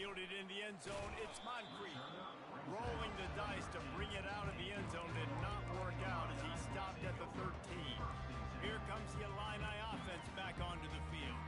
Fielded in the end zone, it's Moncrief. Rolling the dice to bring it out of the end zone did not work out as he stopped at the 13. Here comes the Illini offense back onto the field.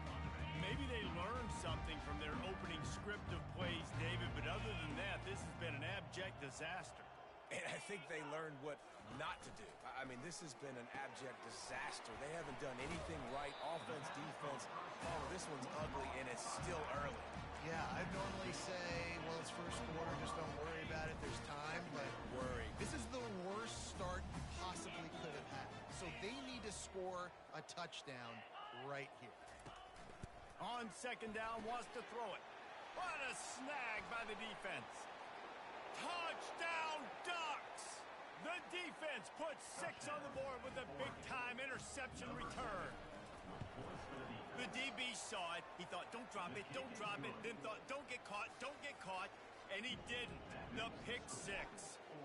Maybe they learned something from their opening script of plays, David, but other than that, this has been an abject disaster. And I think they learned what not to do. I mean, this has been an abject disaster. They haven't done anything right, offense, defense. Oh, this one's ugly, and it's still early. Yeah, I'd normally say, well, it's first quarter, just don't worry about it, there's time, but worry. This is the worst start you possibly could have had. So they need to score a touchdown right here. On second down, wants to throw it. What a snag by the defense. Touchdown, Ducks! The defense puts 6 on the board with a big-time interception return. The DB saw it. He thought, don't drop it, don't drop it. Then thought, don't get caught. And he didn't. The pick 6.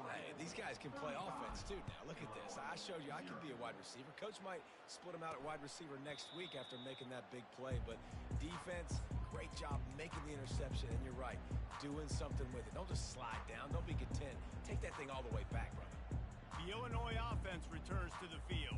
Hey, these guys can play offense, too, now. Look at this. I showed you I can be a wide receiver. Coach might split him out at wide receiver next week after making that big play. But defense, great job making the interception. And you're right, doing something with it. Don't just slide down. Don't be content. Take that thing all the way back, brother. The Illinois offense returns to the field.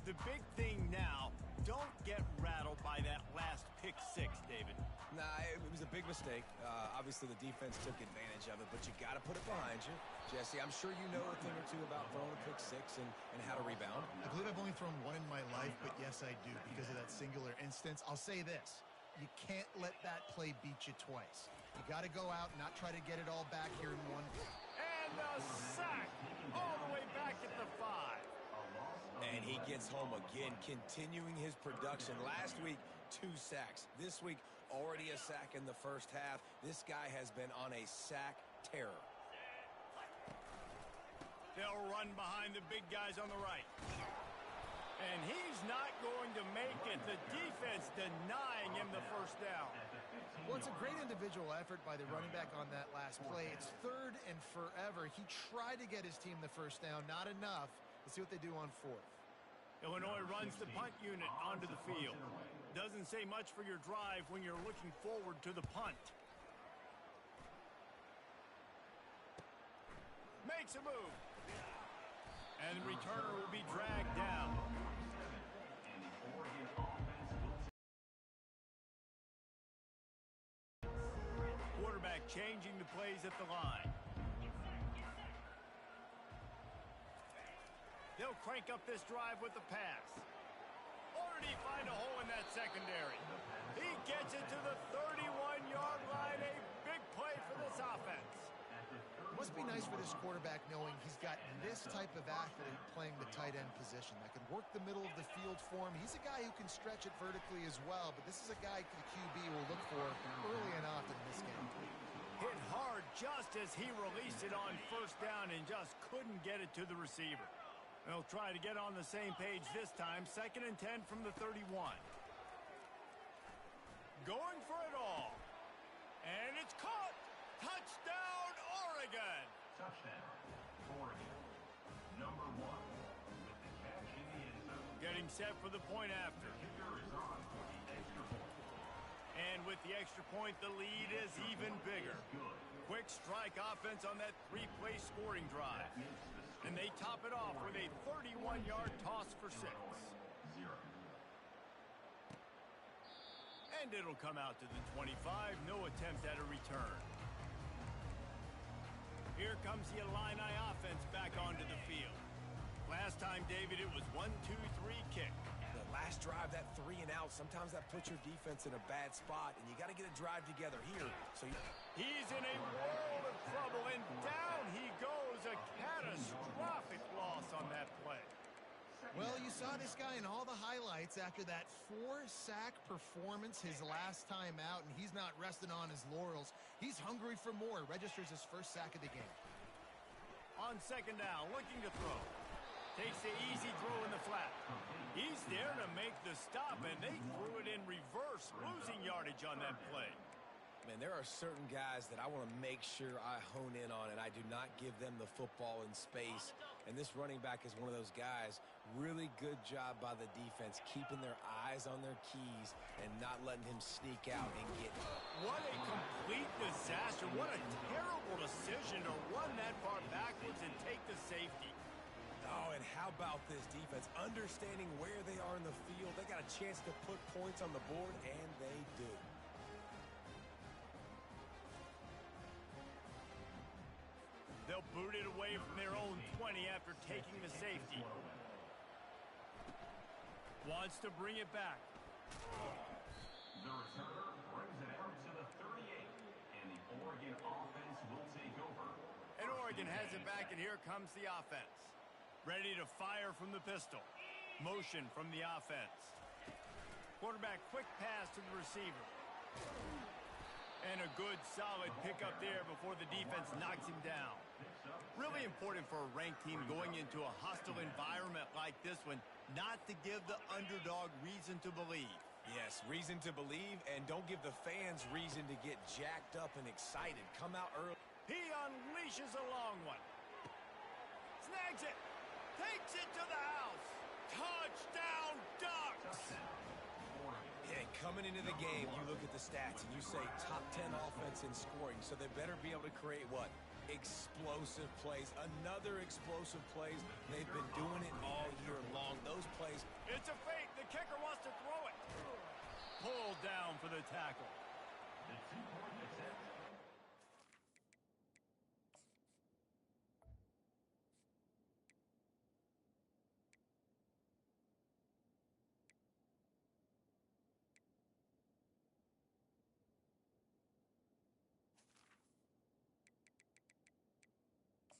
The big thing now, don't get rattled by that last pick 6, David. Nah, it was a big mistake. Obviously, the defense took advantage of it, but you got to put it behind you. Jesse, I'm sure you know a thing or two about throwing a pick 6 and how to rebound. I believe I've only thrown one in my life, but yes, I do, because of that singular instance. I'll say this. You can't let that play beat you twice. You got to go out and not try to get it all back here in one. And a sack all the way back at the 5. And he gets home again, continuing his production. Last week, 2 sacks. This week, already a sack in the first half. This guy has been on a sack terror. They'll run behind the big guys on the right. And he's not going to make it. The defense denying him the first down. Well, it's a great individual effort by the running back on that last play. It's 3rd and forever. He tried to get his team the first down. Not enough. Let's see what they do on 4th. Illinois runs the punt unit onto the field. Doesn't say much for your drive when you're looking forward to the punt. Makes a move. And the returner will be dragged down. Quarterback changing the plays at the line. They'll crank up this drive with the pass. Or did he find a hole in that secondary? He gets it to the 31-yard line. A big play for this offense. Must be nice for this quarterback knowing he's got this type of athlete playing the tight end position that can work the middle of the field for him. He's a guy who can stretch it vertically as well, but this is a guy the QB will look for early and often in this game. Hit hard just as he released it on first down and just couldn't get it to the receiver. They'll try to get on the same page this time. 2nd and 10 from the 31. Going for it all. And it's caught. Touchdown, Oregon. Touchdown, Oregon. Number 1 with the catch in the end zone. Getting set for the point after. The kicker is on for the extra point. And with the extra point, the lead is even bigger. Quick strike offense on that 3-play scoring drive. And they top it off with a 31-yard toss for 6. And it'll come out to the 25. No attempt at a return. Here comes the Illini offense back onto the field. Last time, David, it was 1-2-3 kick. The last drive, that 3 and out, sometimes that puts your defense in a bad spot, and you got to get a drive together here. So he's in a world of trouble, and down he goes. A catastrophic loss on that play. Well, you saw this guy in all the highlights after that 4-sack performance his last time out, and he's not resting on his laurels. He's hungry for more. Registers his first sack of the game. On second down, looking to throw. Takes the easy throw in the flat. He's there to make the stop, and they threw it in reverse, losing yardage on that play. Man, there are certain guys that I want to make sure I hone in on, and I do not give them the football in space. And this running back is one of those guys. Really good job by the defense, keeping their eyes on their keys and not letting him sneak out and get it. What a complete disaster. What a terrible decision to run that far backwards and take the safety. Oh, and how about this defense? Understanding where they are in the field. They got a chance to put points on the board, and they do. They'll boot it away from their own 20 after taking the safety. Wants to bring it back. The returner brings it out to the 38, and the Oregon offense will take over. And Oregon has it back, and here comes the offense. Ready to fire from the pistol. Motion from the offense. Quarterback quick pass to the receiver. And a good solid pickup there before the defense knocks him down. Really important for a ranked team going into a hostile environment like this one, not to give the underdog reason to believe. Yes, reason to believe, and don't give the fans reason to get jacked up and excited. Come out early. He unleashes a long one. Snags it. Takes it to the house. Touchdown, Ducks! Yeah, coming into the game, you look at the stats and you say top 10 offense in scoring, so they better be able to create what? Explosive plays. Another explosive plays. They've been doing it all year long. Those plays. It's a fake. The kicker wants to throw it. Pulled down for the tackle. The 2-point attempt.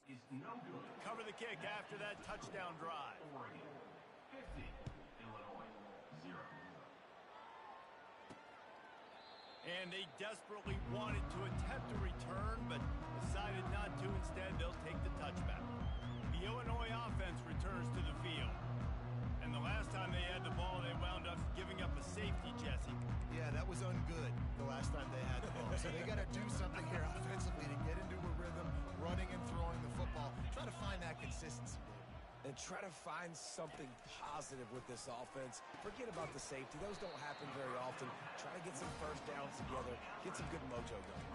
Is no good. Cover the kick after that touchdown drive. Oregon 50, Illinois 0. And they desperately wanted to attempt a return, but decided not to. Instead, they'll take the touchback. The Illinois offense returns to the field. And the last time they had the ball, they wound up giving up a safety, Jesse. Yeah, that was ungood the last time they had the ball. So they got to do something here offensively to get into a rhythm, running and throwing the football. Try to find that consistency, Dave. And try to find something positive with this offense. Forget about the safety. Those don't happen very often. Try to get some first downs together. Get some good mojo going.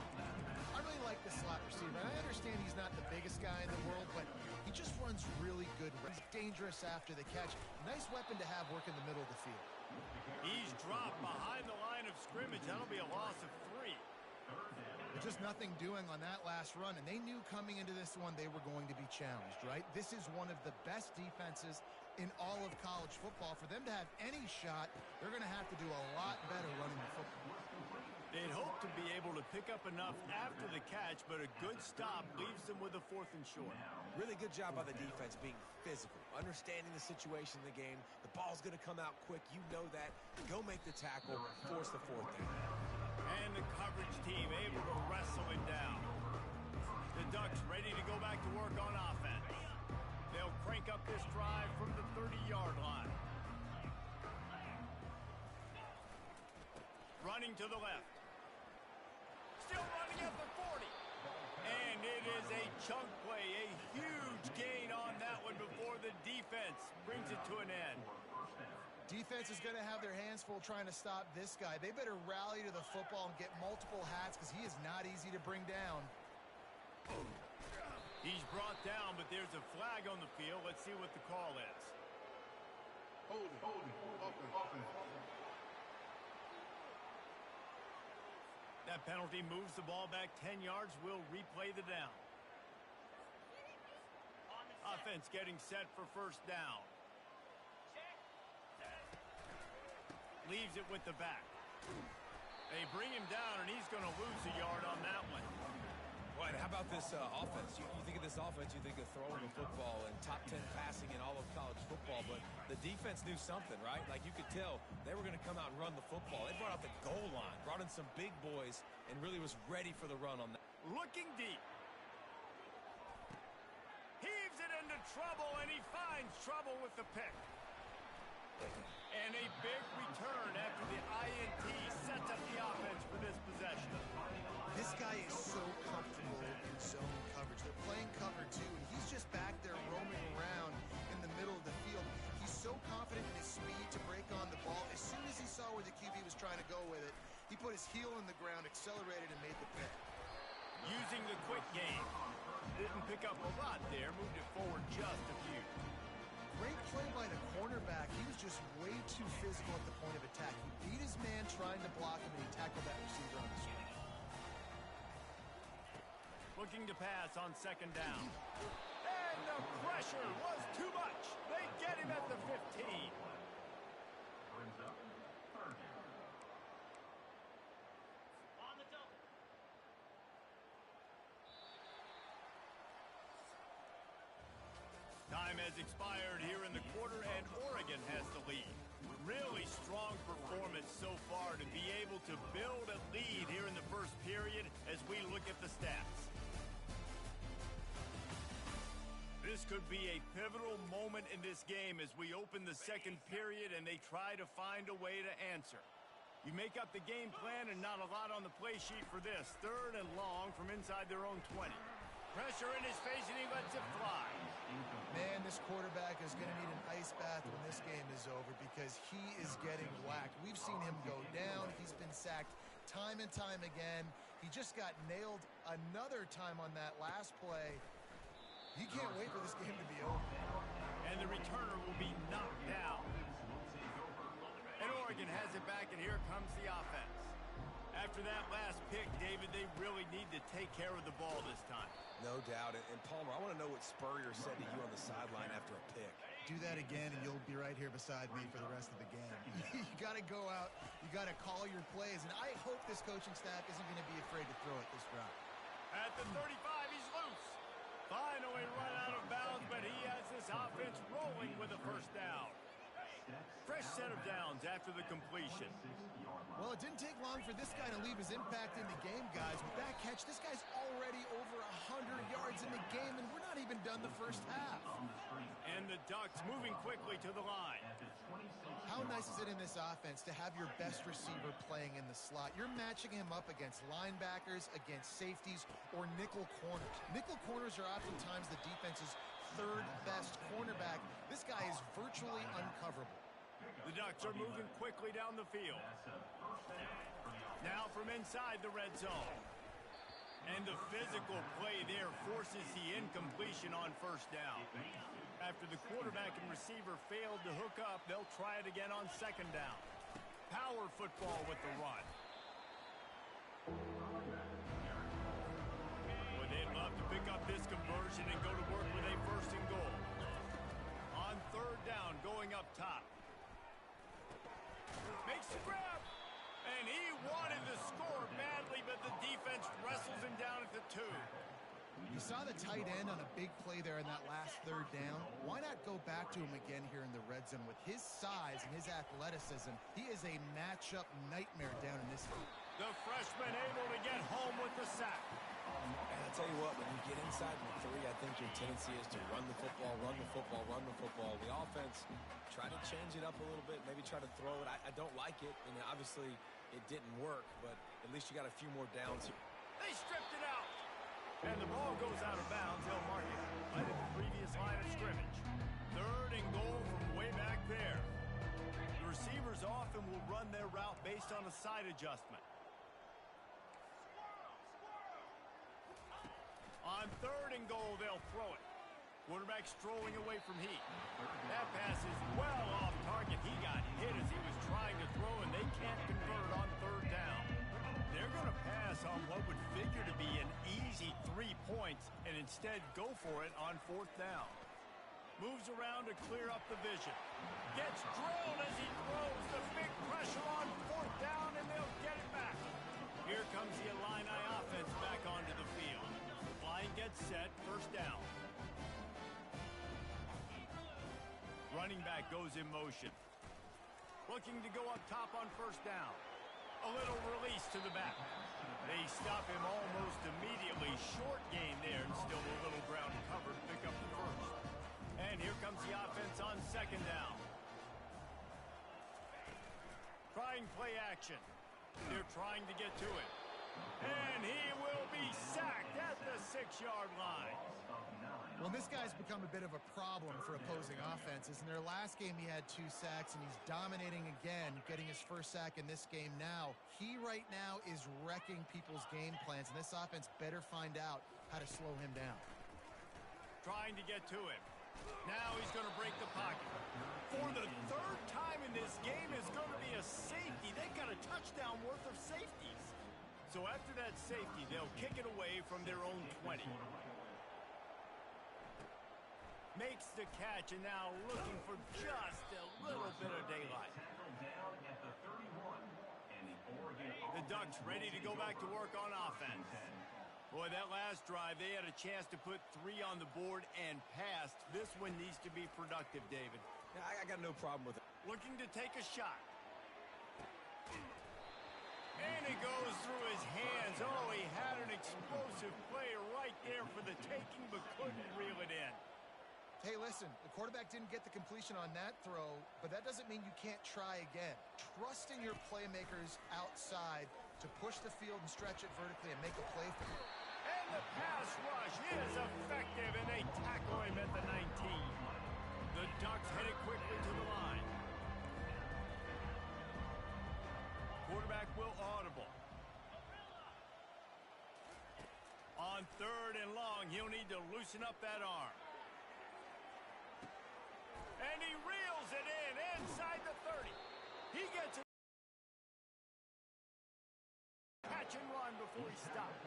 I really like the slot receiver. And I understand he's not the biggest guy in the world, but he just runs really good. He's dangerous after the catch. Nice weapon to have working the middle of the field. He's dropped behind the line of scrimmage. That'll be a loss of 3. But just nothing doing on that last run, and they knew coming into this one they were going to be challenged, right? This is one of the best defenses in all of college football. For them to have any shot, they're going to have to do a lot better running the football. They'd hope to be able to pick up enough after the catch, but a good stop leaves them with a 4th and short. Really good job by the defense being physical, understanding the situation in the game. The ball's going to come out quick. You know that. Go make the tackle, force the 4th down. And the coverage team able to wrestle him down. The Ducks ready to go back to work on offense. They'll crank up this drive from the 30-yard line. Running to the left. Still running at the 40. And it is a chunk play, a huge gain on that one before the defense brings it to an end. Defense is going to have their hands full trying to stop this guy. They better rally to the football and get multiple hats because he is not easy to bring down. He's brought down, but there's a flag on the field. Let's see what the call is. Holding, offense. That penalty moves the ball back 10 yards. We'll replay the down. Offense getting set for first down. Leaves it with the back. They bring him down, and he's going to lose a yard on that one. Right, how about this offense? You think of this offense, you think of throwing the football and top 10 passing in all of college football, but the defense knew something, right? Like you could tell they were going to come out and run the football. They brought out the goal line, brought in some big boys, and really was ready for the run on that. Looking deep. Heaves it into trouble, and he finds trouble with the pick. And a big return after the INT sets up the offense for this possession. This guy is so comfortable in zone coverage. They're playing cover two, and he's just back there roaming around in the middle of the field. He's so confident in his speed to break on the ball. As soon as he saw where the QB was trying to go with it, he put his heel in the ground, accelerated, and made the pick. Using the quick game. Didn't pick up a lot there, moved it forward just a few. Great play by the cornerback. He was just way too physical at the point of attack. He beat his man trying to block him, and he tackled that receiver on the screen. Looking to pass on second down. And the pressure was too much. They get him at the 15. Brings up third down. On the double. Time has expired here in the quarter, and Oregon has the lead. Really strong performance so far to be able to build a lead here in the first period as we look at the stats. This could be a pivotal moment in this game as we open the second period and they try to find a way to answer. You make up the game plan and not a lot on the play sheet for this. Third and long from inside their own 20. Pressure in his face and he lets it fly. Man, this quarterback is going to need an ice bath when this game is over because he is getting whacked. We've seen him go down. He's been sacked time and time again. He just got nailed another time on that last play. He can't wait for this game to be over. And the returner will be knocked down. And Oregon has it back, and here comes the offense. After that last pick, David, they really need to take care of the ball this time. No doubt. And Palmer, I want to know what Spurrier said to you on the sideline after a pick. Do that again, and you'll be right here beside me for the rest of the game. You got to go out. You got to call your plays. And I hope this coaching staff isn't going to be afraid to throw it this route. At the 35, he's loose. Finally run out of bounds, but he has this offense rolling with a first down. Fresh set of downs after the completion. Well, it didn't take long for this guy to leave his impact in the game, guys. With that catch, this guy's already over 100 yards in the game, and we're not even done the first half. And the Ducks moving quickly to the line. How nice is it in this offense to have your best receiver playing in the slot? You're matching him up against linebackers, against safeties, or nickel corners. Nickel corners are oftentimes the defense's third best cornerback. This guy is virtually uncoverable. The Ducks are moving quickly down the field. Now from inside the red zone. And the physical play there forces the incompletion on first down. After the quarterback and receiver failed to hook up, they'll try it again on second down. Power football with the run. Well, they'd love to pick up this conversion and go to work with a first and goal. On third down, going up top. Makes the grab. And he wanted to score badly, but the defense wrestles him down at the 2. You saw the tight end on a big play there in that last third down. Why not go back to him again here in the red zone? With his size and his athleticism, he is a matchup nightmare down in this game. The freshman able to get home with the sack. And I'll tell you what, when you get inside the 3, I think your tendency is to run the football, run the football, run the football. The offense, try to change it up a little bit, maybe try to throw it. I don't like it, and obviously it didn't work, but at least you got a few more downs here. They stripped it out. And the ball goes out of bounds. They'll mark it right at the previous line of scrimmage. Third and goal from way back there. The receivers often will run their route based on a side adjustment. On third and goal, they'll throw it. Quarterback strolling away from Heat. That pass is well off target. He got hit as he was trying to throw, and they can't convert on third down. They're going to pass on what would figure to be an easy 3 points and instead go for it on fourth down. Moves around to clear up the vision. Gets drilled as he throws. The big pressure on fourth down, and they'll get it back. Here comes the Illini offense back onto the field. Line gets set, first down. Running back goes in motion. Looking to go up top on first down. A little release to the back. They stop him almost immediately. Short gain there and still a little ground cover to pick up the first. And here comes the offense on second down. showing play action. They're trying to get to it. And he will be sacked at the 6-yard line. Well, this guy's become a bit of a problem for opposing offenses. In their last game, he had 2 sacks, and he's dominating again, getting his first sack in this game now. He right now is wrecking people's game plans, and this offense better find out how to slow him down. Trying to get to him. Now he's going to break the pocket. For the 3rd time in this game is going to be a safety. They've got a touchdown worth of safeties. So after that safety, they'll kick it away from their own 20. Makes the catch, and now looking for just a little bit of daylight. The Ducks ready to go back to work on offense. Boy, that last drive, they had a chance to put 3 on the board and passed. This one needs to be productive, David. Yeah, I got no problem with it. Looking to take a shot. And it goes through his hands. Oh, he had an explosive play right there for the taking, but couldn't reel it in. Hey, listen, the quarterback didn't get the completion on that throw, but that doesn't mean you can't try again. Trusting your playmakers outside to push the field and stretch it vertically and make a play for you. And the pass rush is effective, and they tackle him at the 19. The Ducks headed quickly to the line. Quarterback will audible. On 3rd and long, he'll need to loosen up that arm. And he reels it in inside the 30. He gets it. Catch and run before he stops.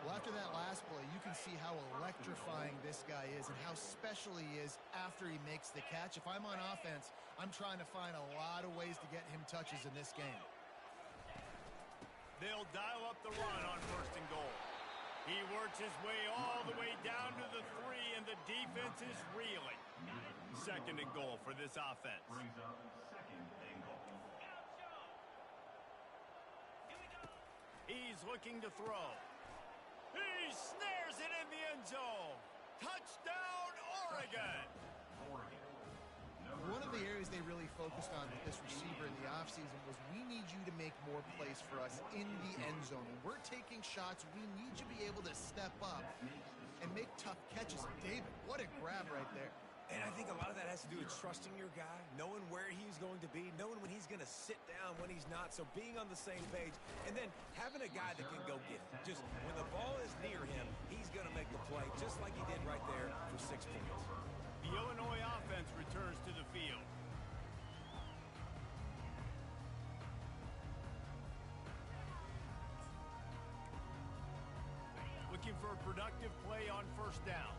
Well, after that last play, you can see how electrifying this guy is and how special he is after he makes the catch. If I'm on offense, I'm trying to find a lot of ways to get him touches in this game. They'll dial up the run on 1st and goal. He works his way all the way down to the 3, and the defense is reeling. 2nd and goal for this offense. He's looking to throw. He snares it in the end zone. Touchdown, Oregon. One of the areas they really focused on with this receiver in the offseason was we need you to make more plays for us in the end zone. When we're taking shots, we need you to be able to step up and make tough catches. David, what a grab right there. And I think a lot of that has to do with trusting your guy, knowing where he's going to be, knowing when he's going to sit down, when he's not. So being on the same page, and then having a guy that can go get it. Just when the ball is near him, he's going to make the play, just like he did right there for 6 points. The Illinois offense returns to the field. Looking for a productive play on 1st down.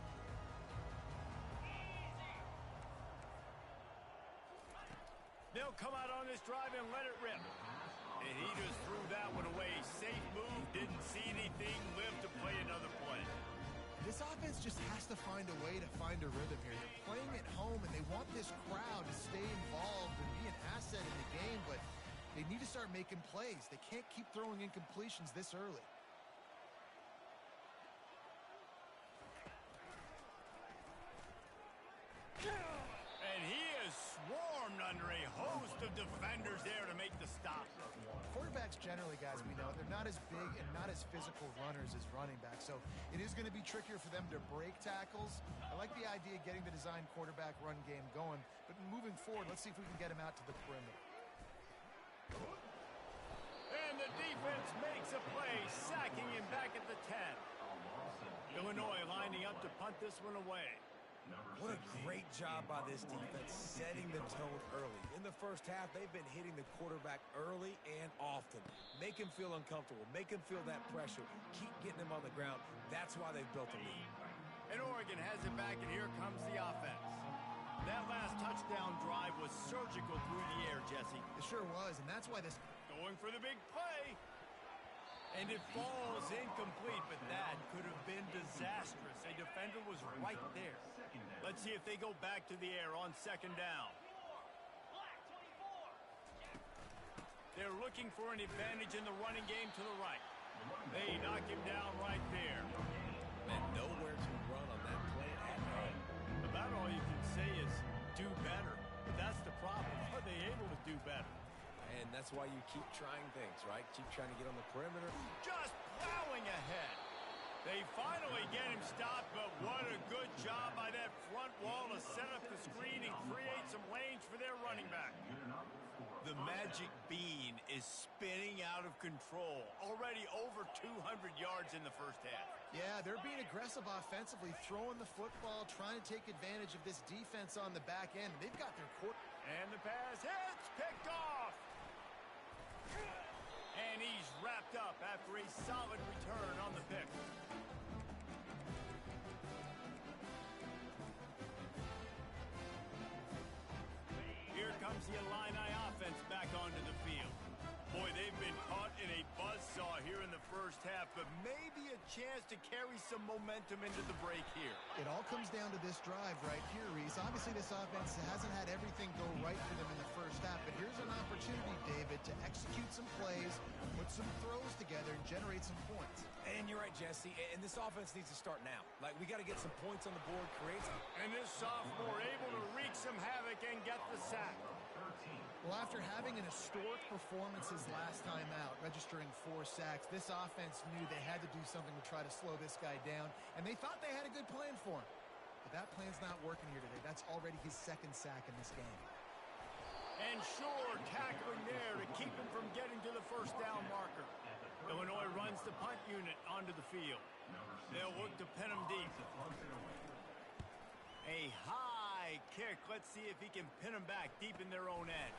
They'll come out on this drive and let it rip. And he just threw that one away. Safe move, didn't see anything, lived to play another play. This offense just has to find a way to find a rhythm here. They're playing at home, and they want this crowd to stay involved and be an asset in the game, but they need to start making plays. They can't keep throwing incompletions this early. And he is swarmed under a host of defenders there to make the stop. Quarterbacks generally, guys, we know, they're not as big and not as physical runners as running backs, so it is going to be trickier for them to break tackles. I like the idea of getting the design quarterback run game going, but moving forward, let's see if we can get him out to the perimeter. And the defense makes a play, sacking him back at the 10. Illinois lining up to punt this one away. What a great job by this defense setting the tone early. In the first half, they've been hitting the quarterback early and often. Make him feel uncomfortable. Make him feel that pressure. Keep getting him on the ground. That's why they've built a lead. And Oregon has it back, and here comes the offense. That last touchdown drive was surgical through the air, Jesse. It sure was, and that's why this... Going for the big play. And it falls incomplete, but that could have been disastrous. A defender was right there. Let's see if they go back to the air on 2nd down. They're looking for an advantage in the running game to the right. They knock him down right there. And nowhere to run on that play at all. About all you can say is do better. But that's the problem. Are they able to do better? And that's that's why you keep trying things, right? Keep trying to get on the perimeter. Just plowing ahead. They finally get him stopped, but what a good job by that front wall to set up the screen and create some lanes for their running back. The Magic Bean is spinning out of control. Already over 200 yards in the first half. Yeah, they're being aggressive offensively, throwing the football, trying to take advantage of this defense on the back end. They've got their court. And the pass hits, picked off. And he's wrapped up after a solid return on the pick. Here comes the Illini offense back onto the field. Boy, they've been caught in a buzzsaw here in the first half, but maybe a chance to carry some momentum into the break here. It all comes down to this drive right here, Reese. Obviously, this offense hasn't had everything go right for them in the first half, but here's an opportunity, David, to execute some plays, put some throws together, and generate some points. And you're right, Jesse, and this offense needs to start now. Like, we got to get some points on the board, create some. And this sophomore able to wreak some havoc and get the sack. Well, after having an historic performance his last time out, registering 4 sacks, this offense knew they had to do something to try to slow this guy down, and they thought they had a good plan for him. But that plan's not working here today. That's already his 2nd sack in this game. And sure, tackling there to keep him from getting to the first down marker. Illinois runs the punt unit onto the field. They'll look to pin him deep. A high kick. Let's see if he can pin him back deep in their own end.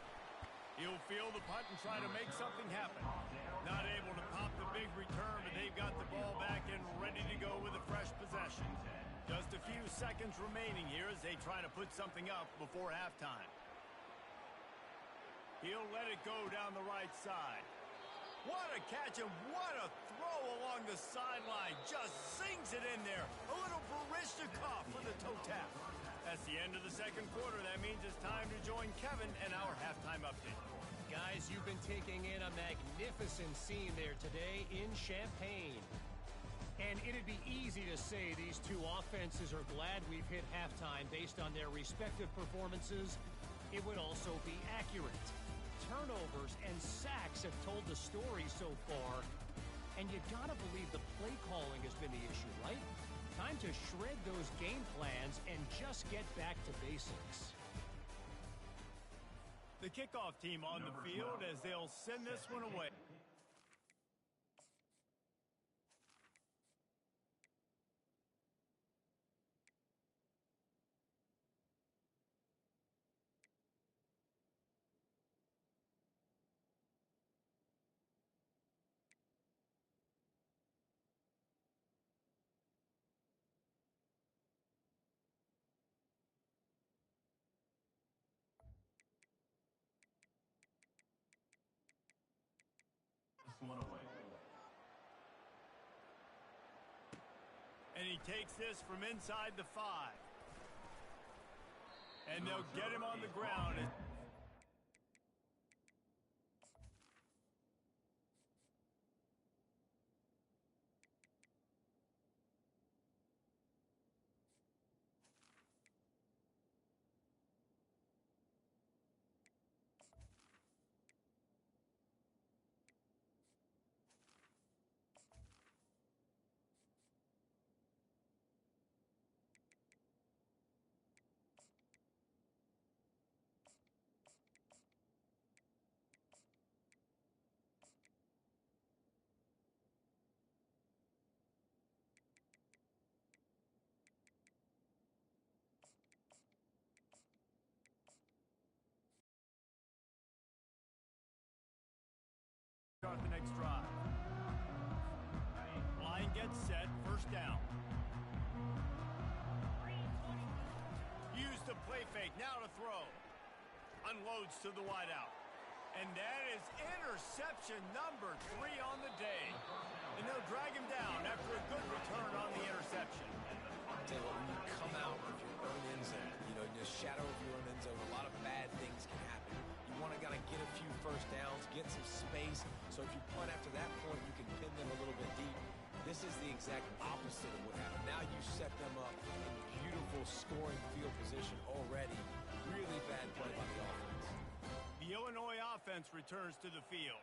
He'll field the punt and try to make something happen. Not able to pop the big return, but they've got the ball back and ready to go with a fresh possession. Just a few seconds remaining here as they try to put something up before halftime. He'll let it go down the right side. What a catch and what a throw along the sideline. Just sings it in there. A little Barishnikov for the toe tap. That's the end of the second quarter. That means it's time to join Kevin and our halftime update. Guys, you've been taking in a magnificent scene there today in Champaign. And it'd be easy to say these two offenses are glad we've hit halftime based on their respective performances. It would also be accurate. Turnovers and sacks have told the story so far. And you gotta believe the play calling has been the issue, right? Time to shred those game plans and just get back to basics. The kickoff team on the field as they'll send this one away. One away. And he takes this from inside the 5. And they'll get him on the ground. Start the next drive. Line gets set, first down. Use the play fake, now to throw. Unloads to the wideout. And that is interception number 3 on the day. And they'll drag him down after a good return on the interception. Tell you what, when you come out of your own end zone, in the shadow of your own end zone, a lot of bad things can happen. You want to kind of get a few first downs, get some space, so if you punt after that point, you can pin them a little bit deep. This is the exact opposite of what happened. Now you set them up in beautiful scoring field position already. Really bad play by the offense. The The Illinois offense returns to the field.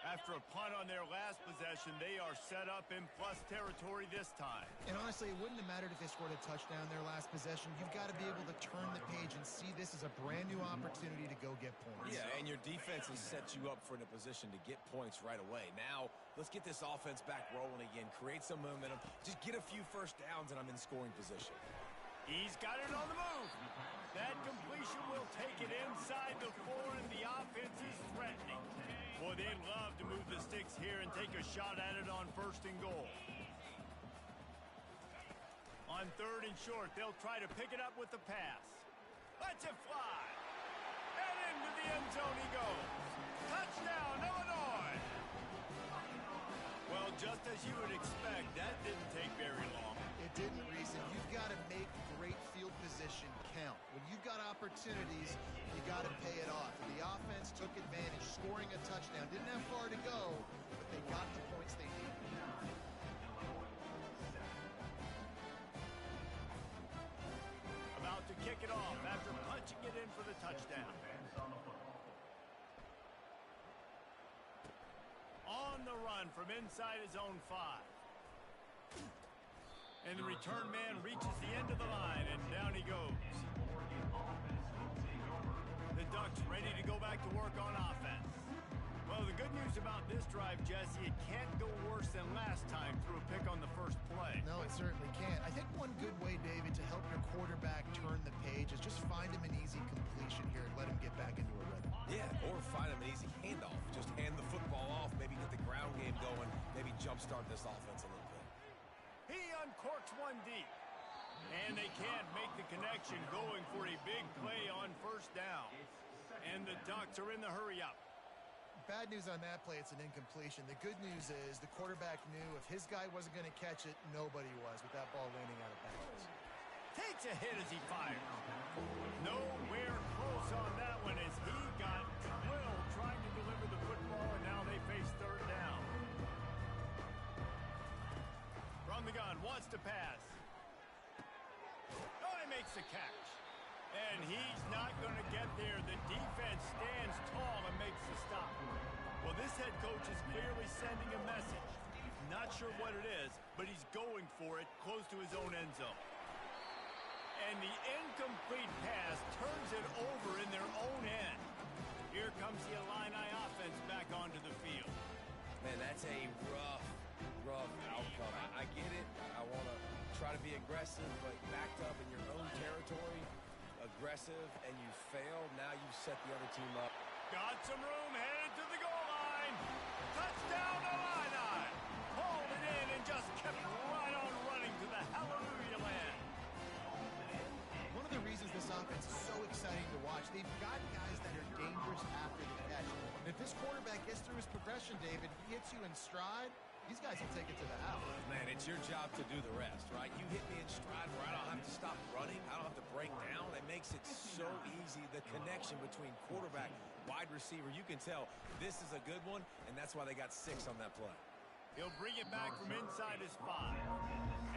After a punt on their last possession, they are set up in plus territory this time. And honestly, it wouldn't have mattered if they scored a touchdown their last possession. You've got to be able to turn the page and see this as a brand new opportunity to go get points. Yeah, and your defense has set you up for in a position to get points right away. Now, let's get this offense back rolling again, create some momentum, just get a few first downs, and I'm in scoring position. He's got it on the move. That completion will take it inside the 4, and the offense is threatening. Boy, they'd love to move the sticks here and take a shot at it on 1st and goal. On 3rd and short, they'll try to pick it up with the pass. Let's it fly. And into the end zone he goes. Touchdown, Illinois. Well, just as you would expect, that didn't take very long. It didn't, Reason. You've got to make great field position count. When you've got opportunities, you got to pay it off. And the offense took advantage, scoring a touchdown. Didn't have far to go, but they got the points they needed. About to kick it off after punching it in for the touchdown. On the run from inside his own 5. And the return man reaches the end of the line, and down he goes. The Ducks ready to go back to work on offense. Well, the good news about this drive, Jesse, it can't go worse than last time through a pick on the first play. No, it certainly can't. I think one good way, David, to help your quarterback turn the page is just find him an easy completion here and let him get back into a rhythm. Yeah, or find him an easy handoff. Just hand the football off, maybe get the ground game going, maybe jumpstart this offense a little bit. He uncorks one deep. And they can't make the connection, going for a big play on 1st down. And the Ducks are in the hurry-up. Bad news on that play, it's an incompletion. The good news is the quarterback knew if his guy wasn't going to catch it, nobody was with that ball landing out of bounds. Takes a hit as he fires. Nowhere close on that one as he got drilled trying to deliver the football, and now they face 3rd down. From the gun, wants to pass. Oh, he makes the catch. And he's not going to get there. The defense stands tall and makes the stop. Well, this head coach is clearly sending a message. Not sure what it is, but he's going for it close to his own end zone. And the incomplete pass turns it over in their own end. Here comes the Illini offense back onto the field. Man, that's a rough outcome. I get it. I want to try to be aggressive, but backed up in your own territory, aggressive, and you fail. Now you've set the other team up. Got some room, headed to the goal line. Touchdown, Illini. Hauled it in and just kept right on running to the hallelujah land. One of the reasons this offense is so exciting to watch, they've got guys that are dangerous after the catch. And if this quarterback gets through his progression, David, he hits you in stride, these guys will take it to the house. Man, it's your job to do the rest, right? You hit me in stride where I don't have to stop running. I don't have to break down. It makes it so easy. The connection between quarterback, wide receiver, you can tell this is a good one, and that's why they got 6 on that play. He'll bring it back from inside his 5.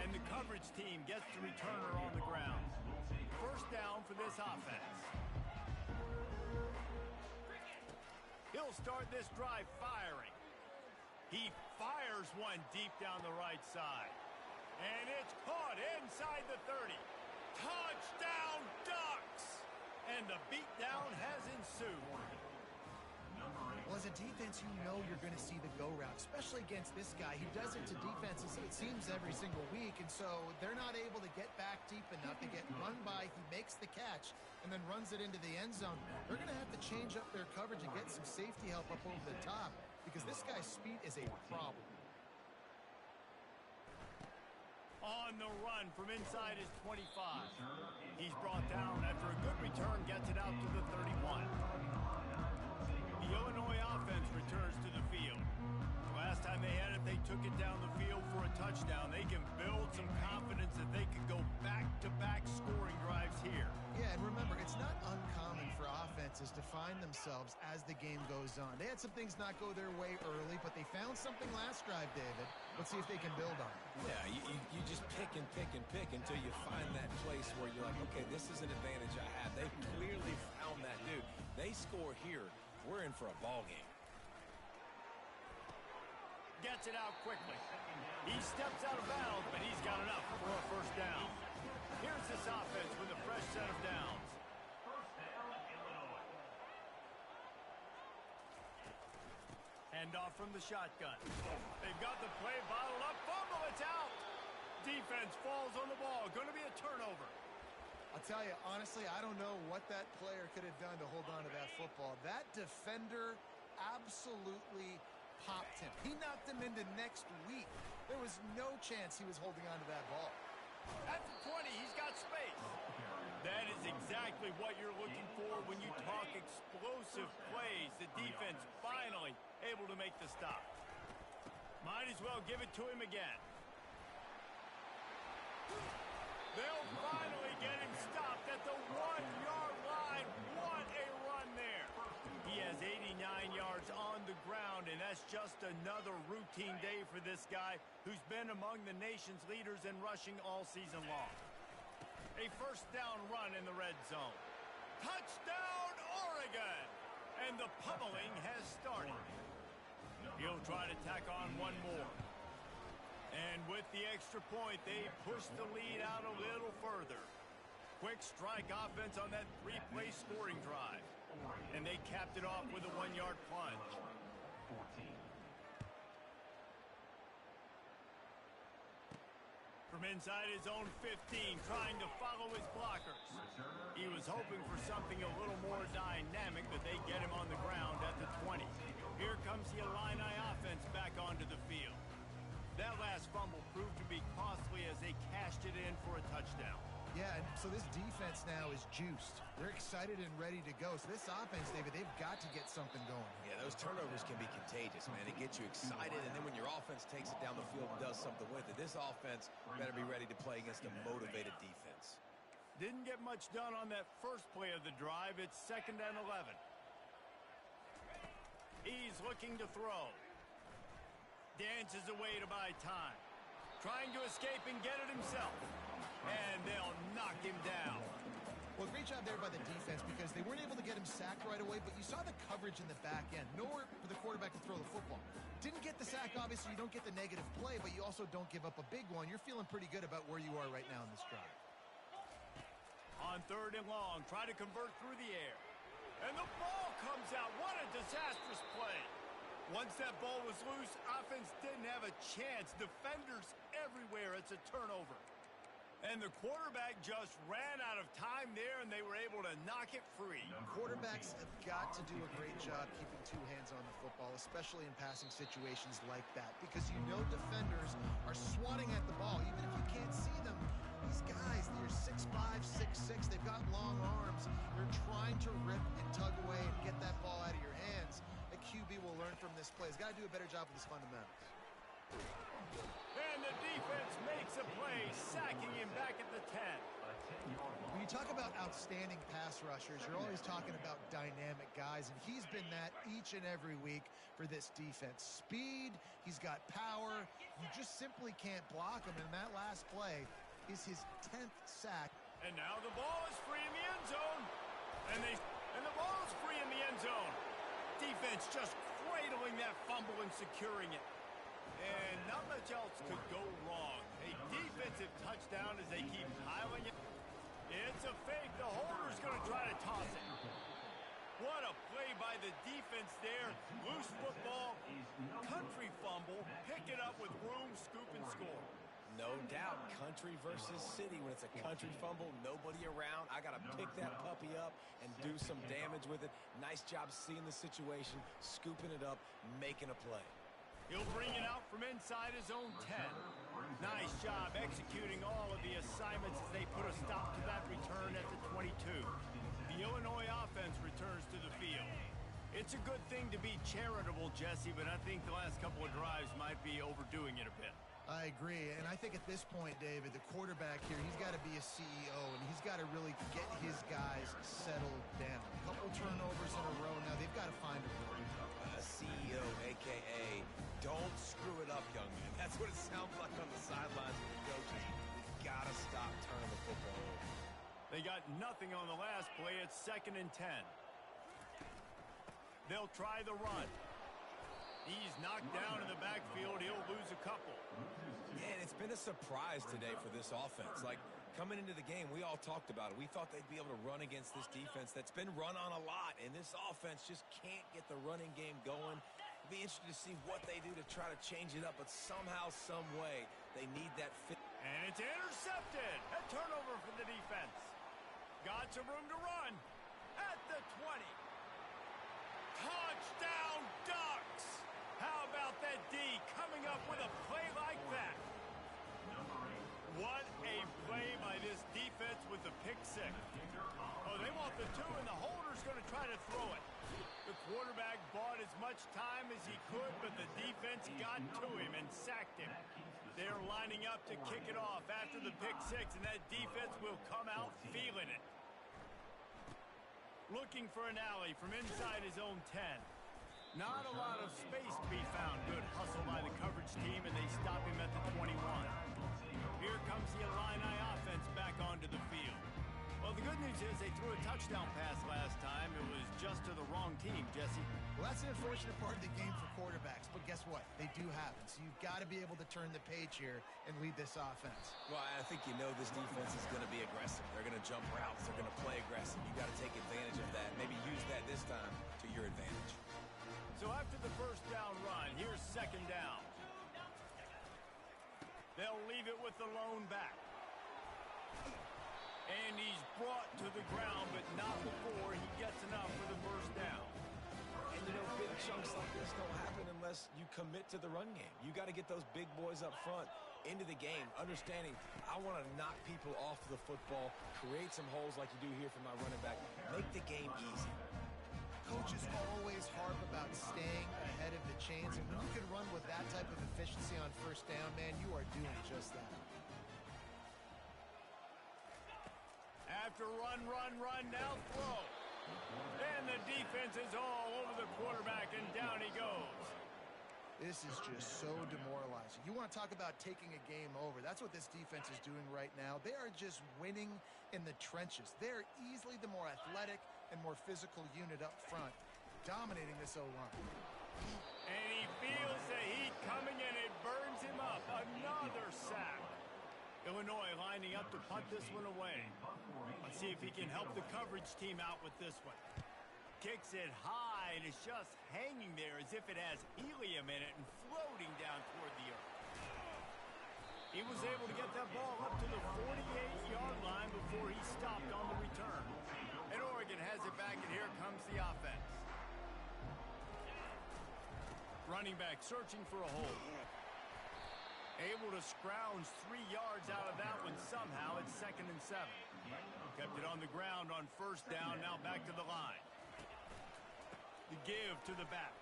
And the coverage team gets the returner on the ground. 1st down for this offense. He'll start this drive firing. He fires one deep down the right side. And it's caught inside the 30. Touchdown, Ducks! And the beatdown has ensued. Well, as a defense, you know you're going to see the go route, especially against this guy. He does it to defenses, it seems, every single week, and so they're not able to get back deep enough. They get run by, he makes the catch, and then runs it into the end zone. They're going to have to change up their coverage and get some safety help up over the top, because this guy's speed is a problem. On the run from inside his 25. He's brought down after a good return, gets it out to the 31. The Illinois offense returns to the field. Last time they had it, they took it down the field for a a touchdown, they can build some confidence that they could go back-to-back scoring drives here. Yeah, and remember, it's not uncommon for offenses to find themselves as the game goes on. They had some things not go their way early, but they found something last drive, David. Let's see if they can build on it. Yeah, you just pick and pick and pick until you find that place where you're like, okay, this is an advantage I have. They clearly found that, dude. They score here, we're in for a ball game. Gets it out quickly. He steps out of bounds, but he's got enough for a first down. Here's this offense with a fresh set of downs. First down, Illinois. Handoff from the shotgun. They've got the play bottled up. Fumble, it's out. Defense falls on the ball. Going to be a turnover. I'll tell you, honestly, I don't know what that player could have done to hold on to that football. That defender absolutely popped him. He knocked him into next week. There was no chance he was holding on to that ball. At the 20, he's got space. That is exactly what you're looking for when you talk explosive plays. The defense finally able to make the stop. Might as well give it to him again. They'll finally get him stopped at the 1-yard line. What a run there. He has 89 yards on the ground, and that's just another routine day for this guy who's been among the nation's leaders in rushing all season long. A first down run in the red zone. Touchdown, Oregon! And the pummeling has started. He'll try to tack on one more. And with the extra point, they push the lead out a little further. Quick strike offense on that three-play scoring drive. And they capped it off with a 1-yard plunge. From inside his own 15, trying to follow his blockers. He was hoping for something a little more dynamic, but they get him on the ground at the 20. Here comes the Illini offense back onto the field. That last fumble proved to be costly as they cashed it in for a touchdown. Yeah, and so this defense now is juiced. They're excited and ready to go. So this offense, David, they've got to get something going. Yeah, those turnovers can be contagious, man. It gets you excited, and then when your offense takes it down the field and does something with it, this offense better be ready to play against a motivated defense. Didn't get much done on that first play of the drive. It's 2nd and 11. He's looking to throw. Dances away to buy time. Trying to escape and get it himself. And they'll knock him down. Well, great job there by the defense because they weren't able to get him sacked right away, but you saw the coverage in the back end. Nowhere for the quarterback to throw the football. Didn't get the sack, obviously. You don't get the negative play, but you also don't give up a big one. You're feeling pretty good about where you are right now in this drive. On 3rd and long, try to convert through the air. And the ball comes out. What a disastrous play. Once that ball was loose, offense didn't have a chance. Defenders everywhere. It's a turnover. And the quarterback just ran out of time there, and they were able to knock it free. Quarterbacks have got to do a great job keeping two hands on the football, especially in passing situations like that, because you know defenders are swatting at the ball. Even if you can't see them, these guys, they're 6'5", 6'6", they've got long arms. They're trying to rip and tug away and get that ball out of your hands. A QB will learn from this play. He's got to do a better job with his fundamentals. And the defense makes a play, sacking him back at the 10. When you talk about outstanding pass rushers, you're always talking about dynamic guys, and he's been that each and every week for this defense. Speed, he's got power. You just simply can't block him, and that last play is his 10th sack. And now the ball is free in the end zone. And the ball is free in the end zone. Defense just cradling that fumble and securing it. And not much else could go wrong. A defensive touchdown as they keep piling it. It's a fake. The holder's going to try to toss it. What a play by the defense there. Loose football, country fumble, pick it up with room, scoop, and score. No doubt, country versus city. When it's a country fumble, nobody around. I got to pick that puppy up and do some damage with it. Nice job seeing the situation, scooping it up, making a play. He'll bring it out from inside his own 10. Nice job executing all of the assignments as they put a stop to that return at the 22. The Illinois offense returns to the field. It's a good thing to be charitable, Jesse, but I think the last couple of drives might be overdoing it a bit. I agree, and I think at this point, David, the quarterback here, he's got to be a CEO, and he's got to really get his guys settled down. A couple turnovers in a row now. They've got to find a rhythm. CEO, a.k.a. don't screw it up, young man. That's what it sounds like on the sidelines with the coaches. We've got to stop turning the football over. They got nothing on the last play. It's 2nd and 10. They'll try the run. He's knocked down in the backfield. He'll lose a couple. Yeah, and it's been a surprise today for this offense. Like, coming into the game, we all talked about it. We thought they'd be able to run against this defense that's been run on a lot, and this offense just can't get the running game going. It'll be interesting to see what they do to try to change it up, but somehow, some way, they need that fit. And it's intercepted. A turnover for the defense. Got some room to run at the 20. Touchdown, Ducks! How about that D coming up with a play like that? What a play by this defense with the pick six. Oh, they want the 2, and the holder's going to try to throw it. The quarterback bought as much time as he could, but the defense got to him and sacked him. They're lining up to kick it off after the pick six, and that defense will come out feeling it. Looking for an alley from inside his own 10. Not a lot of space to be found. Good hustle by the coverage team, and they stop him at the 21. Here comes the Illini offense back onto the field. Well, the good news is they threw a touchdown pass last time. It was just to the wrong team, Jesse. Well, that's an unfortunate part of the game for quarterbacks, but guess what? They do happen, so you've got to be able to turn the page here and lead this offense. Well, I think you know this defense is going to be aggressive. They're going to jump routes. They're going to play aggressive. You've got to take advantage of that. Maybe use that this time to your advantage. So after the first down run, here's 2nd down. They'll leave it with the lone back. And he's brought to the ground, but not before he gets enough for the first down. And, you know, big chunks like this don't happen unless you commit to the run game. You got to get those big boys up front into the game, understanding I want to knock people off the football, create some holes like you do here for my running back, make the game easy. Coaches always harp about staying ahead of the chains, and when you can run with that type of efficiency on first down, man, you are doing just that. After run, now throw. And the defense is all over the quarterback, and down he goes. This is just so demoralizing. You want to talk about taking a game over. That's what this defense is doing right now. They are just winning in the trenches. They're easily the more athletic and more physical unit up front, dominating this O-line. And he feels the heat coming, and it burns him up. Another sack. Illinois lining up to punt this one away. Let's see if he can help the coverage team out with this one. Kicks it high, and it's just hanging there as if it has helium in it and floating down toward the earth. He was able to get that ball up to the 48-yard line before he stopped on the return. And Oregon has it back, and here comes the offense. Running back searching for a hole. Able to scrounge 3 yards out of that one somehow. It's 2nd and 7. Kept it on the ground on first down, now back to the line. The give to the back.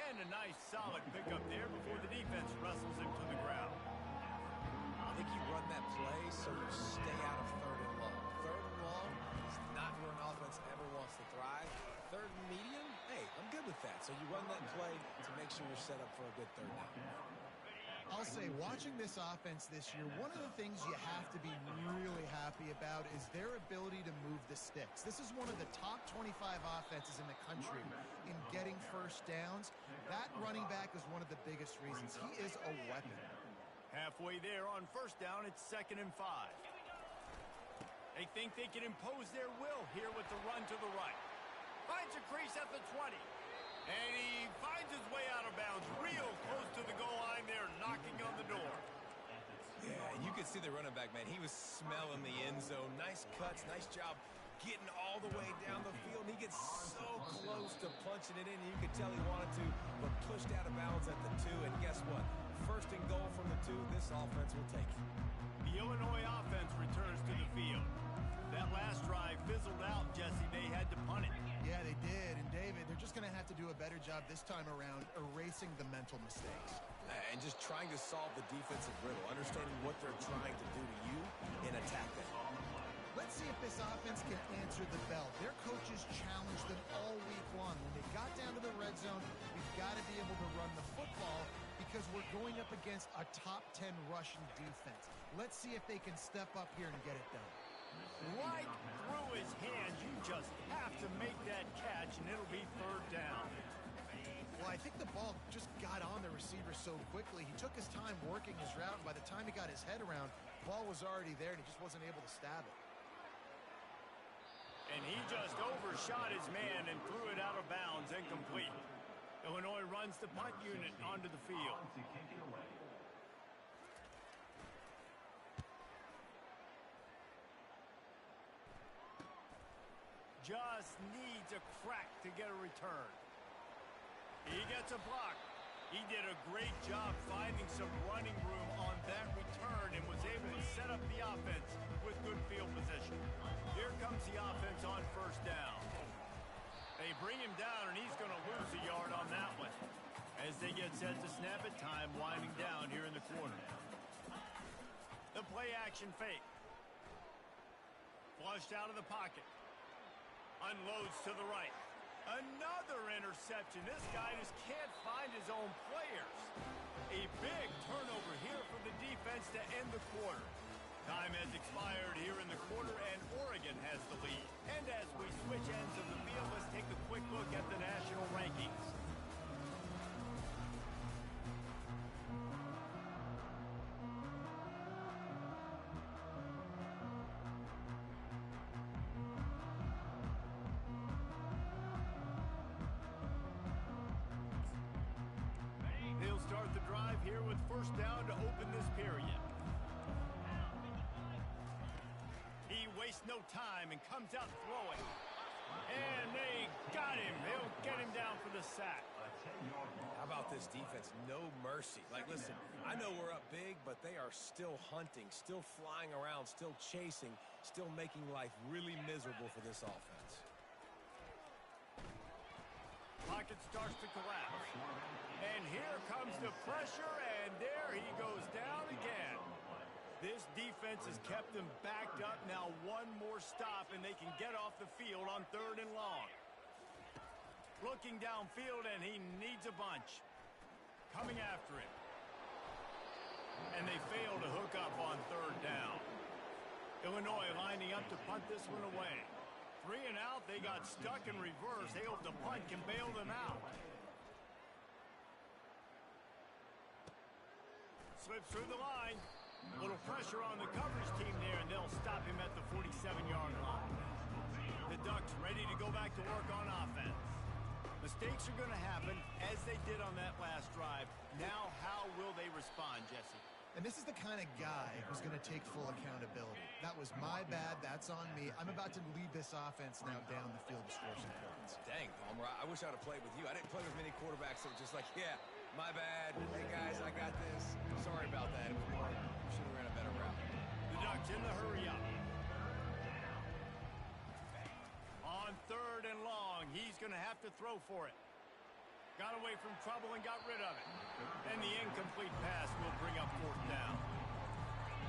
And a nice solid pickup there before the defense wrestles him to the ground. I think you run that play so you stay out of 3rd and long. 3rd and long is not where an offense ever wants to thrive. 3rd and medium, hey, I'm good with that. So you run that play to make sure you're set up for a good 3rd down. I'll say, watching this offense this year, one of the things you have to be really happy about is their ability to move the sticks. This is one of the top 25 offenses in the country in getting first downs. That running back is one of the biggest reasons. He is a weapon. Halfway there on first down, it's 2nd and 5. They think they can impose their will here with the run to the right. Finds a crease at the 20. And he finds his way out of bounds real close to the goal line there, knocking on the door. Yeah, and you could see the running back, man. He was smelling the end zone. Nice cuts, nice job getting all the way down the field. He gets so close to punching it in. You could tell he wanted to, but pushed out of bounds at the 2. And guess what? 1st and goal from the 2. This offense will take it. The Illinois offense returns to the field. That last drive fizzled out, Jesse. They had to punt it. Yeah, they did. And David, they're just going to have to do a better job this time around erasing the mental mistakes. and just trying to solve the defensive riddle, understanding what they're trying to do to you and attack them. Let's see if this offense can answer the bell. Their coaches challenged them all week long. When they got down to the red zone, we've got to be able to run the football because we're going up against a top 10 rushing defense. Let's see if they can step up here and get it done. Right through his hands. You just have to make that catch, and it'll be third down. Well, I think the ball just got on the receiver so quickly. He took his time working his route, and by the time he got his head around, the ball was already there, and he just wasn't able to stab it. And he just overshot his man and threw it out of bounds, incomplete. Illinois runs the punt unit onto the field. Just needs a crack to get a return. He gets a block. He did a great job finding some running room on that return and was able to set up the offense with good field position. Here comes the offense on first down. They bring him down, and he's going to lose a yard on that one. As they get set to snap it, time winding down here in the quarter. The play action fake. Flushed out of the pocket. Unloads to the right. Another interception. This guy just can't find his own players. A big turnover here for the defense to end the quarter. Time has expired here in the quarter, and Oregon has the lead. And as we switch ends of the field, let's take a quick look at the national rankings. They'll start the drive here with first down to open this period. He wastes no time and comes out throwing. And they got him. They'll get him down for the sack. How about this defense? No mercy. Like, listen, I know we're up big, but they are still hunting, still flying around, still chasing, still making life really miserable for this offense. Pocket starts to collapse. And here comes the pressure, and there he goes down again. This defense has kept them backed up. Now one more stop, and they can get off the field on third and long. Looking downfield, and he needs a bunch. Coming after him. And they fail to hook up on third down. Illinois lining up to punt this one away. 3 and out, they got stuck in reverse. They hope the punt can bail them out. Slips through the line. A little pressure on the coverage team there, and they'll stop him at the 47-yard line. The Ducks ready to go back to work on offense. Mistakes are going to happen, as they did on that last drive. Now, how will they respond, Jesse? And this is the kind of guy who's going to take full accountability. That was my bad. That's on me. I'm about to lead this offense now down the field to score some points. Dang, Palmer, I wish I would have played with you. I didn't play with many quarterbacks that were just like, yeah, my bad. Hey, guys, I got this. Sorry about that. It was more, should have ran a better route. The Ducks in the hurry up. On third and long, he's going to have to throw for it. Got away from trouble and got rid of it. And the incomplete pass will bring up fourth down.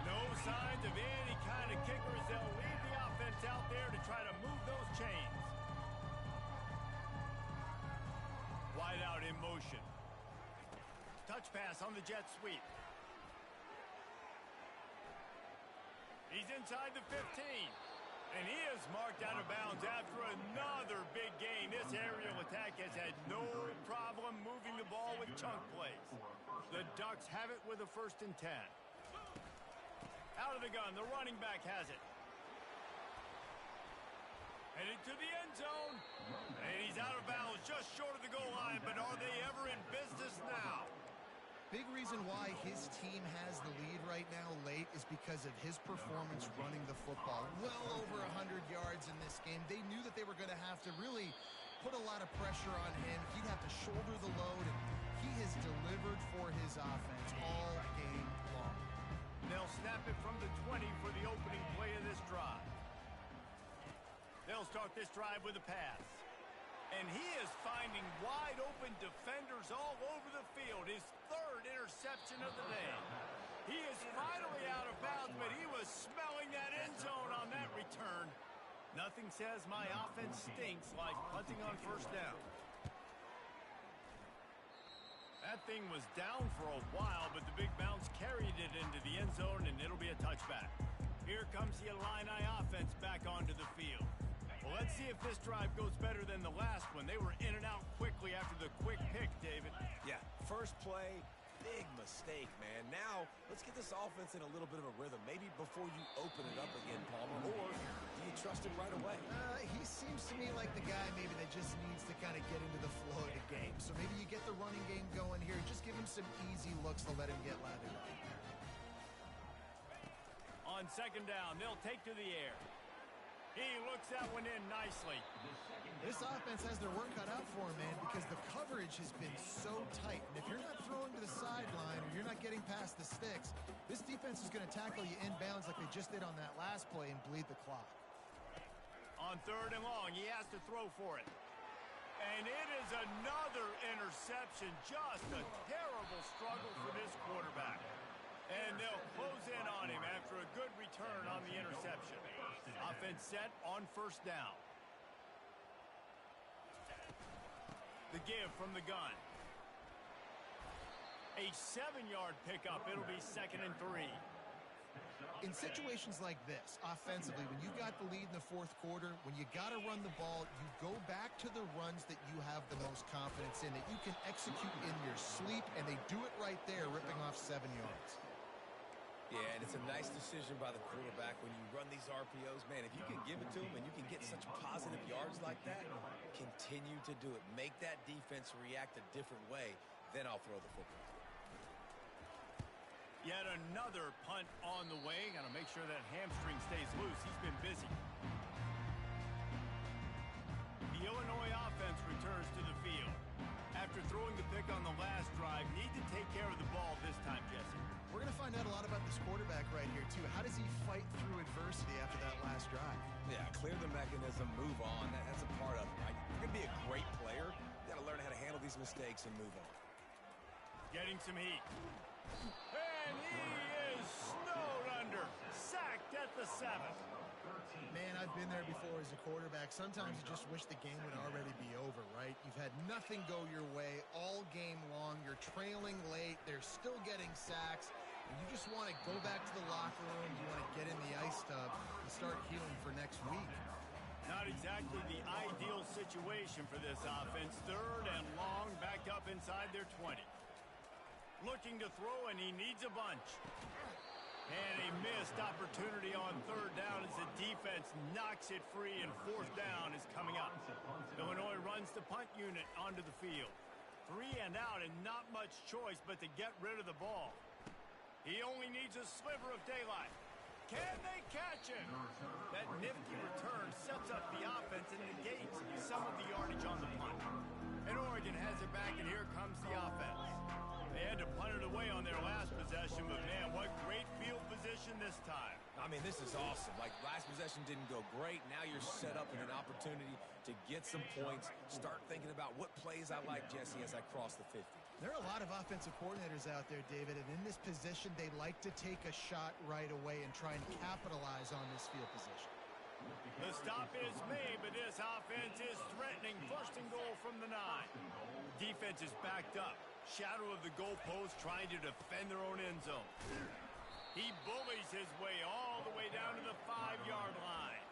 No signs of any kind of kickers. They'll leave the offense out there to try to move those chains. Wide out in motion. Touch pass on the jet sweep. He's inside the 15. And he is marked out of bounds after another big gain. This aerial attack has had no problem moving the ball with chunk plays. The Ducks have it with a 1st and 10. Out of the gun, the running back has it. Headed to the end zone. And he's out of bounds just short of the goal line. But are they ever in business now? Big reason why his team has the lead right now late is because of his performance running the football. Well over 100 yards in this game. They knew that they were going to have to really put a lot of pressure on him. He'd have to shoulder the load, and he has delivered for his offense all game long. They'll snap it from the 20 for the opening play of this drive. They'll start this drive with a pass. And he is finding wide open defenders all over the field. His 3rd interception of the day. He is finally out of bounds, but he was smelling that end zone on that return. Nothing says my offense stinks like punting on first down. That thing was down for a while, but the big bounce carried it into the end zone, and it'll be a touchback. Here comes the Illini offense back onto the field. Well, let's see if this drive goes better than the last one. They were in and out quickly after the quick pick, David. Yeah, first play, big mistake, man. Now, let's get this offense in a little bit of a rhythm. Maybe before you open it up again, Palmer, or do you trust him right away? He seems to me like the guy maybe that just needs to kind of get into the flow of the game. So maybe you get the running game going here. Just give him some easy looks to let him get lathered up. On second down, they'll take to the air. He looks that one in nicely. This offense has their work cut out for him, man, because the coverage has been so tight. And if you're not throwing to the sideline or you're not getting past the sticks, this defense is going to tackle you inbounds like they just did on that last play and bleed the clock. On third and long, he has to throw for it. And it is another interception. Just a terrible struggle for this quarterback. And they'll close in on him after a good return on the interception. Offense set on first down. The give from the gun. A 7-yard pickup. It'll be 2nd and 3. In situations like this, offensively, when you got the lead in the fourth quarter, when you got to run the ball, you go back to the runs that you have the most confidence in, that you can execute in your sleep, and they do it right there, ripping off 7 yards. Yeah, and it's a nice decision by the quarterback when you run these RPOs. Man, if you can give it to him and you can get such positive yards like that, continue to do it. Make that defense react a different way, then I'll throw the football. Yet another punt on the way. Got to make sure that hamstring stays loose. He's been busy. The Illinois offense returns to the field. After throwing the pick on the last drive, need to take care of the ball this time, Jesse. We're going to find out a lot about this quarterback right here, too. How does he fight through adversity after that last drive? Yeah, clear the mechanism, move on. That's a part of it, right? If you're going to be a great player, you got to learn how to handle these mistakes and move on. Getting some heat. And he is snowed under. Sacked at the 7. Man, I've been there before as a quarterback. Sometimes you just wish the game would already be over, right? You've had nothing go your way all game long. You're trailing late. They're still getting sacks. And you just want to go back to the locker room. You want to get in the ice tub and start healing for next week. Not exactly the ideal situation for this offense. Third and long, backed up inside their 20. Looking to throw, and he needs a bunch. And a missed opportunity on third down as the defense knocks it free, and fourth down is coming up. Illinois runs the punt unit onto the field. 3 and out, and not much choice but to get rid of the ball. He only needs a sliver of daylight. Can they catch him? That nifty return sets up the offense and negates some of the yardage on the punt. And Oregon has it back, and here comes the offense. They had to punt it away on their last possession, but man, what great field position this time. I mean, this is awesome. Like, last possession didn't go great. Now you're set up in an opportunity to get some points. Start thinking about what plays I like, Jesse, as I cross the 50. There are a lot of offensive coordinators out there, David, and in this position, they like to take a shot right away and try and capitalize on this field position. The stop is made, but this offense is threatening. First and goal from the 9. Defense is backed up. Shadow of the goalpost, trying to defend their own end zone. He bullies his way all the way down to the 5-yard line.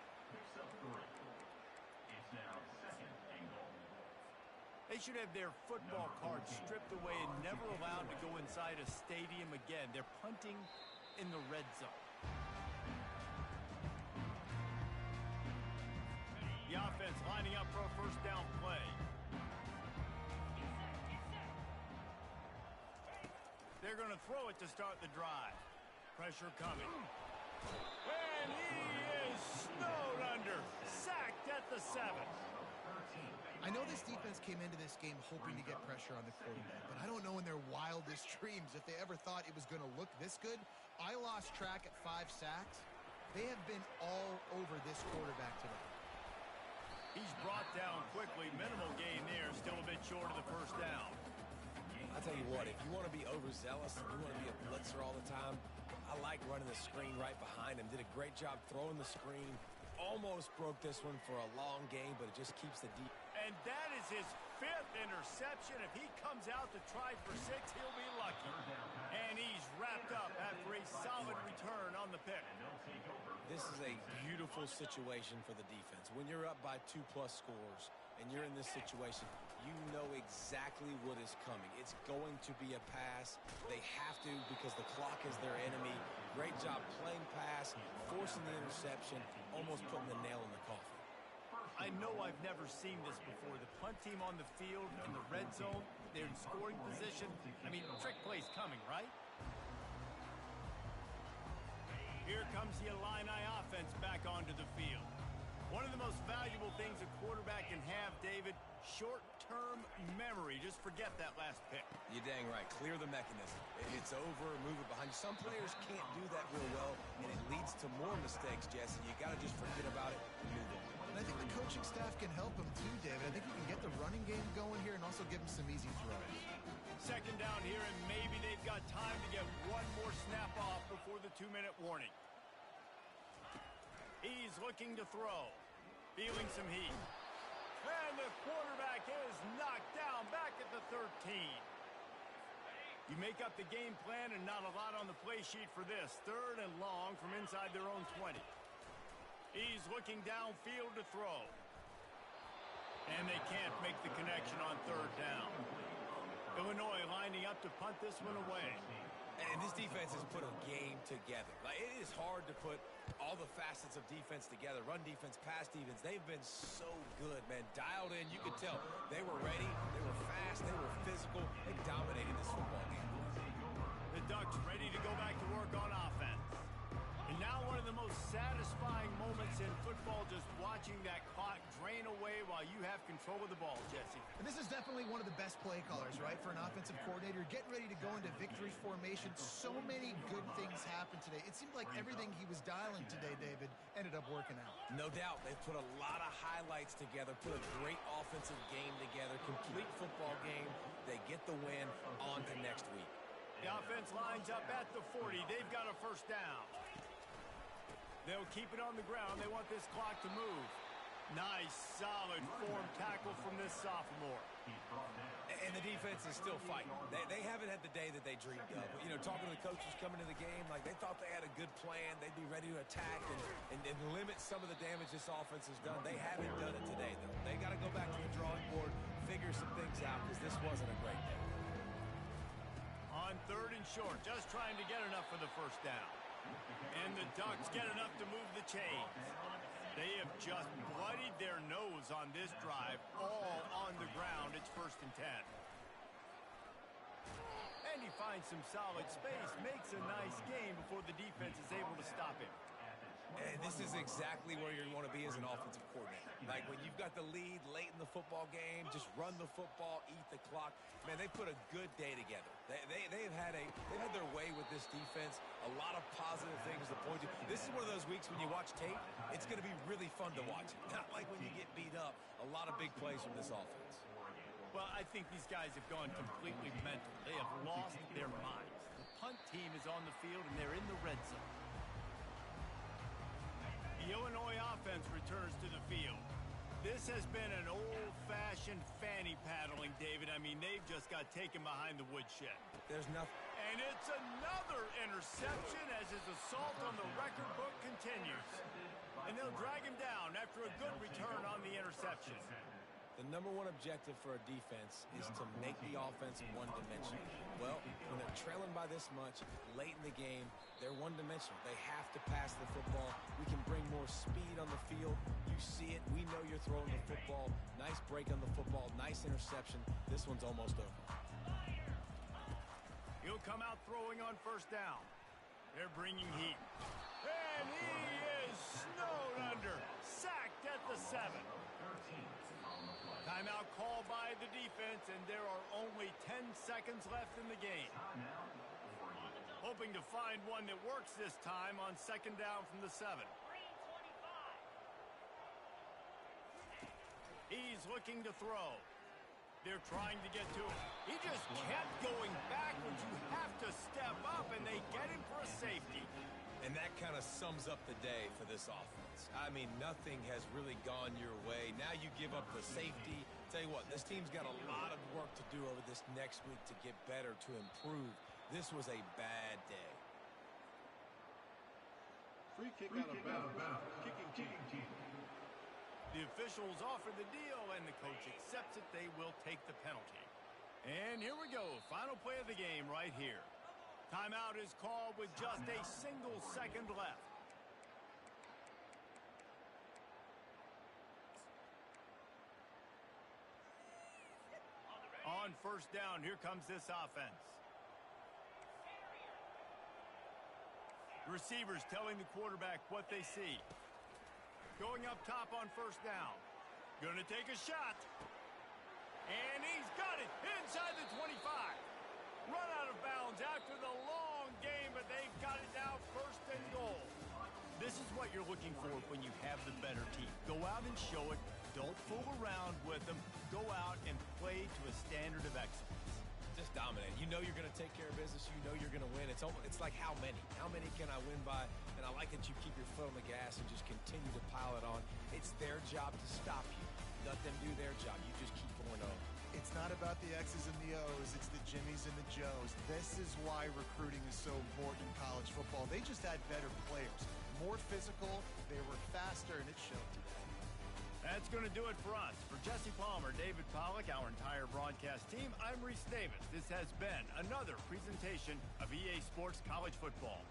They should have their football cards stripped away and never allowed to go inside a stadium again. They're punting in the red zone. The offense lining up for a first down play. They're going to throw it to start the drive. Pressure coming. And he is snowed under. Sacked at the 7. I know this defense came into this game hoping to get pressure on the quarterback, but I don't know in their wildest dreams if they ever thought it was going to look this good. I lost track at 5 sacks. They have been all over this quarterback today. He's brought down quickly. Minimal gain there. Still a bit short of the first down. I tell you what, if you want to be overzealous and you want to be a blitzer all the time, I like running the screen right behind him. Did a great job throwing the screen. Almost broke this one for a long game, but it just keeps the deep. And that is his 5th interception. If he comes out to try for 6, he'll be lucky. And he's wrapped up after a solid return on the pick. This is a beautiful situation for the defense. When you're up by 2+ scores and you're in this situation, you know exactly what is coming. It's going to be a pass. They have to because the clock is their enemy. Great job playing pass, forcing the interception, almost putting the nail in the coffin. I know I've never seen this before. The punt team on the field in the red zone, they're in scoring position. I mean, trick play's coming, right? Here comes the Illini offense back onto the field. One of the most valuable things a quarterback can have, David, short-term memory. Just forget that last pick. You're dang right. Clear the mechanism. It's over, move it behind you. Some players can't do that real well, and it leads to more mistakes, Jesse. You got to just forget about it and move on. And I think the coaching staff can help him too, David. I think he can get the running game going here and also give him some easy throws. Second down here, and maybe they've got time to get one more snap off before the 2-minute warning. He's looking to throw. Feeling some heat. And the quarterback is knocked down back at the 13. You make up the game plan and not a lot on the play sheet for this. 3rd and long from inside their own 20. He's looking downfield to throw. And they can't make the connection on 3rd down. Illinois lining up to punt this one away. And this defense has put a game together. Like, it is hard to put all the facets of defense together. Run defense, pass defense. They've been so good, man. Dialed in. You could tell they were ready. They were fast. They were physical. They dominated this football game. The Ducks ready to go back to work on offense. And now one of the most satisfying moments in football, just watching that clock drain away while you have control of the ball, Jesse. And this is definitely one of the best play callers, right, for an offensive coordinator. Getting ready to go into victory formation. So many good things happened today. It seemed like everything he was dialing today, David, ended up working out. No doubt. They put a lot of highlights together, put a great offensive game together, complete football game. They get the win on to next week. The offense lines up at the 40. They've got a first down. They'll keep it on the ground. They want this clock to move. Nice, solid form tackle from this sophomore. And the defense is still fighting. They haven't had the day that they dreamed of. You know, talking to the coaches coming to the game, like they thought they had a good plan. They'd be ready to attack and limit some of the damage this offense has done. They haven't done it today, though. They got to go back to the drawing board, figure some things out, because this wasn't a great day. On 3rd and short, just trying to get enough for the first down. And the Ducks get enough to move the chains. They have just bloodied their nose on this drive, all on the ground. It's 1st and 10. And he finds some solid space, makes a nice game before the defense is able to stop him. And this is exactly where you want to be as an offensive coordinator. Like when you've got the lead late in the football game, just run the football, eat the clock. Man, they put a good day together. They've had their way with this defense. A lot of positive things to point to. This is one of those weeks when you watch tape, it's going to be really fun to watch. Not like when you get beat up. A lot of big plays from this offense. Well, I think these guys have gone completely mental. They have lost their minds. The punt team is on the field, and they're in the red zone. The Illinois offense returns to the field. This has been an old-fashioned fanny paddling, David. I mean, they've just got taken behind the woodshed. There's nothing. And it's another interception as his assault on the record book continues. And they'll drag him down after a good return on the interception. The number one objective for a defense is to make the offense one-dimensional. Well, when they're trailing by this much, late in the game, they're one-dimensional. They have to pass the football. We can bring more speed on the field. You see it. We know you're throwing the football. Nice break on the football. Nice interception. This one's almost over. He'll come out throwing on 1st down. They're bringing heat. And he is snowed under. Sacked at the 7. Timeout called by the defense, and there are only 10 seconds left in the game. Hoping to find one that works this time on 2nd down from the 7. He's looking to throw. They're trying to get to it. He just kept going backwards. You have to step up, and they get him for a safety. And that kind of sums up the day for this offense. I mean, nothing has really gone your way. Now you give up the safety. Tell you what, this team's got a lot of work to do over this next week to get better, to improve. This was a bad day. Free kick out of bounds. Kicking team. The officials offer the deal, and the coach accepts it. They will take the penalty. And here we go. Final play of the game right here. Timeout is called with just a single second left. On first down, here comes this offense. Receivers telling the quarterback what they see. Going up top on first down. Gonna take a shot. And he's got it inside the 25. Run out of bounds after the long game, but they've got it now first and goal. This is what you're looking for when you have the better team. Go out and show it. Don't fool around with them. Go out and play to a standard of excellence. Just dominate. You know you're going to take care of business. You know you're going to win. It's like how many? How many can I win by? And I like that you keep your foot on the gas and just continue to pile it on. It's their job to stop you. Let them do their job. You just keep going on. It's not about the X's and the O's. It's the Jimmies and the Joes. This is why recruiting is so important in college football. They just had better players. More physical. They were faster, and it showed today. That's going to do it for us. For Jesse Palmer, David Pollack, our entire broadcast team, I'm Reese Davis. This has been another presentation of EA Sports College Football.